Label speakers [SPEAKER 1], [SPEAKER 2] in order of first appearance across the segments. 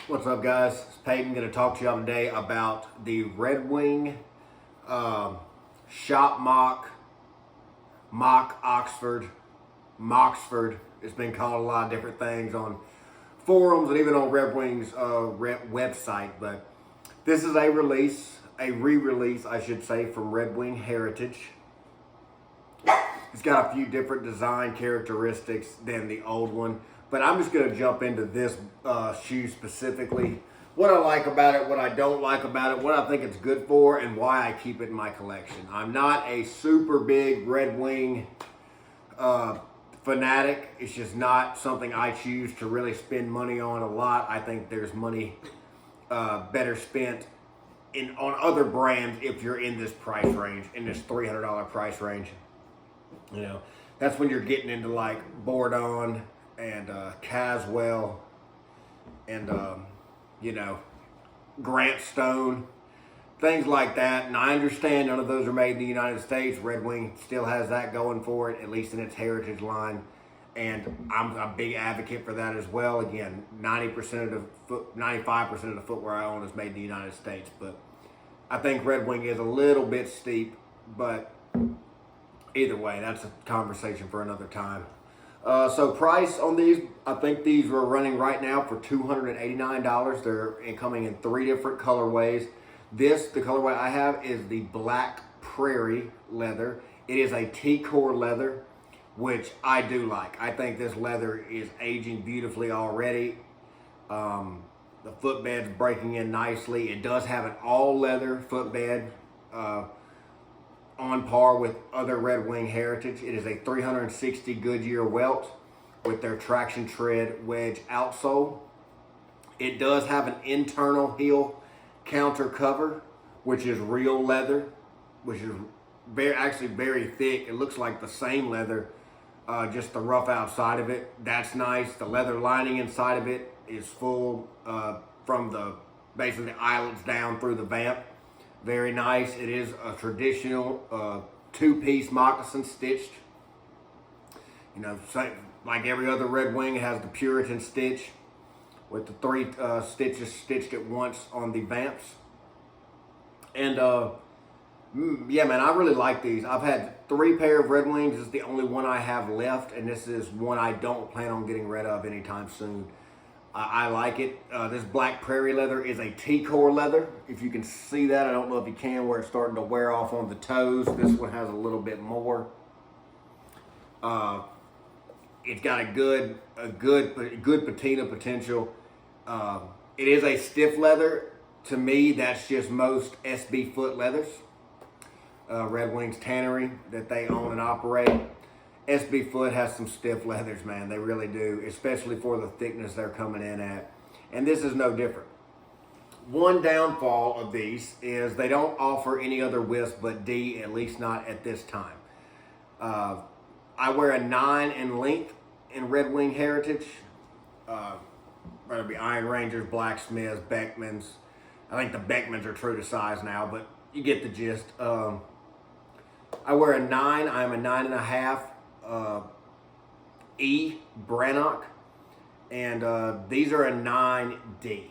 [SPEAKER 1] What's up, guys? It's Peyton. Going to talk to y'all today about the Red Wing Shop Mock Oxford, Moxford. It's been called a lot of different things on forums and even on Red Wing's website. But this is a re-release, I should say, from Red Wing Heritage. It's got a few different design characteristics than the old one. But I'm just going to jump into this shoe specifically. What I like about it, what I don't like about it, what I think it's good for, and why I keep it in my collection. I'm not a super big Red Wing fanatic. It's just not something I choose to really spend money on a lot. I think there's money better spent on other brands if you're in this price range, in this $300 price range. You know, that's when you're getting into like Bourdon and Caswell and Grant Stone, things like that. And I understand none of those are made in the United States. Red Wing still has that going for it, at least in its heritage line, and I'm a big advocate for that as well. Again, 95% of the footwear I own is made in the United States, but I think Red Wing is a little bit steep. But either way, that's a conversation for another time. So price on these, I think these are running right now for $289. They're coming in 3 different colorways. The colorway I have is the Black Prairie leather. It is a T-core leather, which I do like. I think this leather is aging beautifully already. The footbed's breaking in nicely. It does have an all leather footbed, on par with other Red Wing Heritage. It is a 360 Goodyear welt with their traction tread wedge outsole. It does have an internal heel counter cover, which is real leather, which is actually very thick. It looks like the same leather, just the rough outside of it. That's nice. The leather lining inside of it is full from basically the eyelets down through the vamp. Very nice. It is a traditional 2-piece moccasin stitched. You know, like every other Red Wing, it has the Puritan stitch with the 3 stitches stitched at once on the vamps. And yeah, man, I really like these. I've had 3 pair of Red Wings. This is the only one I have left, and this is one I don't plan on getting rid of anytime soon. I like it. This Black Prairie leather is a T-core leather. If you can see that, I don't know if you can, where it's starting to wear off on the toes. This one has a little bit more. It's got a good patina potential. It is a stiff leather. To me, that's just most SB foot leathers. Red Wings Tannery that they own and operate. SB Foot has some stiff leathers, man. They really do, especially for the thickness they're coming in at. And this is no different. One downfall of these is they don't offer any other widths but D, at least not at this time. I wear a 9 in length in Red Wing Heritage. Whether it be Iron Rangers, Blacksmiths, Beckmans. I think the Beckmans are true to size now, but you get the gist. I wear a 9. I'm a 9.5. E Brannock, and these are a 9D.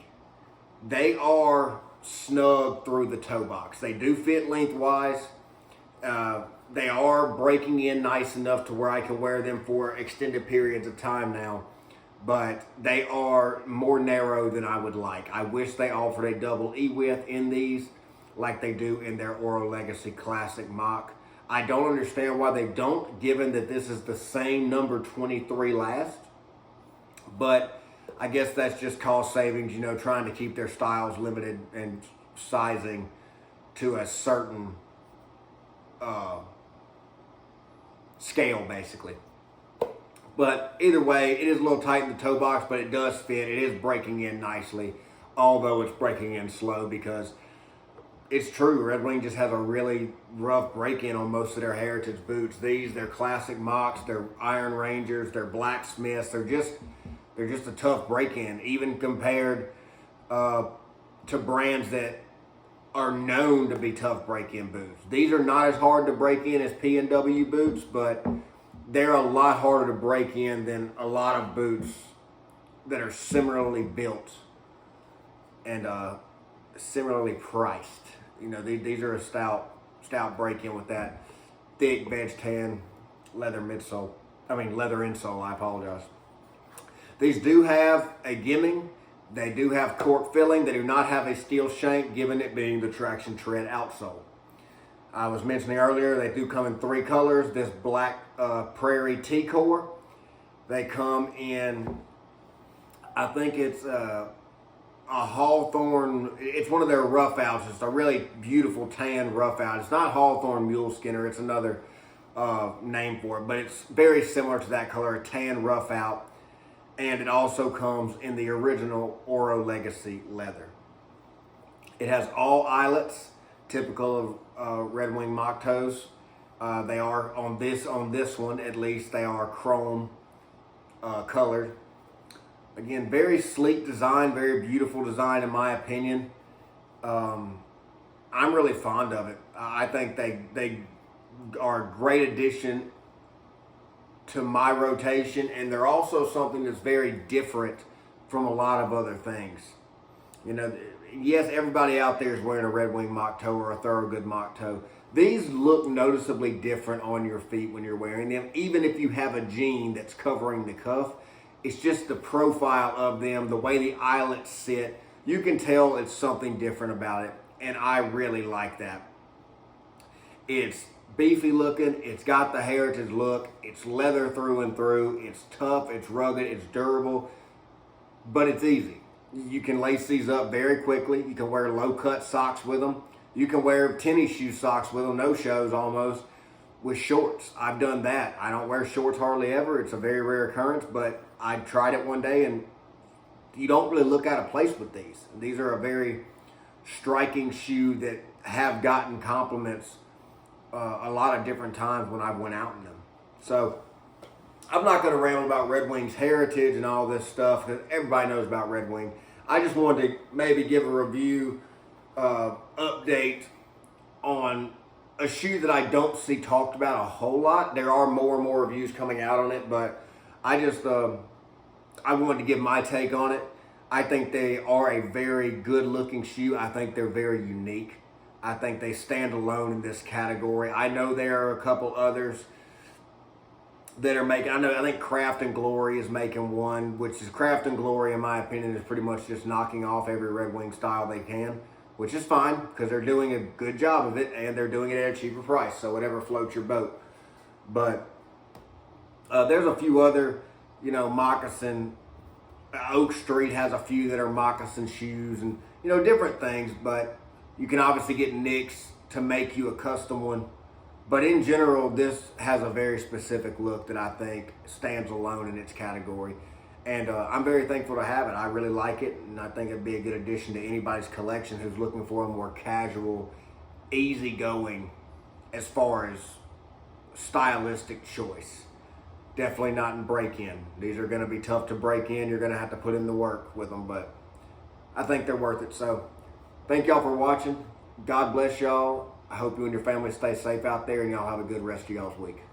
[SPEAKER 1] They are snug through the toe box. They do fit lengthwise. They are breaking in nice enough to where I can wear them for extended periods of time now, but they are more narrow than I would like. I wish they offered a double E width in these like they do in their Oro Legacy Classic Mock. I don't understand why they don't, given that this is the same number 23 last. But I guess that's just cost savings, you know, trying to keep their styles limited and sizing to a certain scale, basically. But either way, it is a little tight in the toe box, but it does fit. It is breaking in nicely, although it's breaking in slow because it's true. Red Wing just has a really rough break-in on most of their heritage boots. They're classic mocks, they're Iron Rangers, they're Blacksmiths. They're just a tough break-in, even compared to brands that are known to be tough break-in boots. These are not as hard to break in as P&W boots, but they're a lot harder to break in than a lot of boots that are similarly built and similarly priced. You know, these are a stout break-in with that thick veg tan leather midsole. I mean leather insole. I apologize. These do have a gimming. They do have cork filling. They do not have a steel shank, given it being the traction tread outsole. I was mentioning earlier, they do come in 3 colors. This black prairie T-core. They come in, I think it's a hawthorn. It's one of their rough outs. It's a really beautiful tan rough out. It's not hawthorn mule skinner. It's another name for it, but it's very similar to that color, a tan rough out. And it also comes in the original Oro Legacy leather. It has all eyelets, typical of Red Wing mock toes. They are on this one at least. They are chrome colored. Again, very sleek design, very beautiful design in my opinion. I'm really fond of it. I think they are a great addition to my rotation, and they're also something that's very different from a lot of other things. You know, yes, everybody out there is wearing a Red Wing mock toe or a Thorogood mock toe. These look noticeably different on your feet when you're wearing them, even if you have a jean that's covering the cuff. It's just the profile of them, the way the eyelets sit. You can tell it's something different about it, and I really like that. It's beefy looking, it's got the heritage look, it's leather through and through, it's tough, it's rugged, it's durable, but it's easy. You can lace these up very quickly. You can wear low cut socks with them. You can wear tennis shoe socks with them, no shows almost, with shorts. I've done that. I don't wear shorts hardly ever. It's a very rare occurrence, but I tried it one day and you don't really look out of place with these. These are a very striking shoe that have gotten compliments a lot of different times when I went out in them. So I'm not going to ramble about Red Wing's heritage and all this stuff because everybody knows about Red Wing. I just wanted to maybe give a review update on a shoe that I don't see talked about a whole lot. There are more and more reviews coming out on it, but I just I wanted to give my take on it. I think they are a very good looking shoe. I think they're very unique. I think they stand alone in this category. I know there are a couple others that are making, I think Craft and Glory is making one, which is Craft and Glory, in my opinion, is pretty much just knocking off every Red Wing style they can, which is fine because they're doing a good job of it and they're doing it at a cheaper price. So whatever floats your boat. But there's a few other, moccasin. Oak Street has a few that are moccasin shoes and, different things, but you can obviously get nicks to make you a custom one. But in general, this has a very specific look that I think stands alone in its category. And I'm very thankful to have it. I really like it, and I think it'd be a good addition to anybody's collection who's looking for a more casual, easygoing as far as stylistic choice. Definitely not in break-in. These are going to be tough to break in. You're going to have to put in the work with them, but I think they're worth it. So thank y'all for watching. God bless y'all. I hope you and your family stay safe out there, and y'all have a good rest of y'all's week.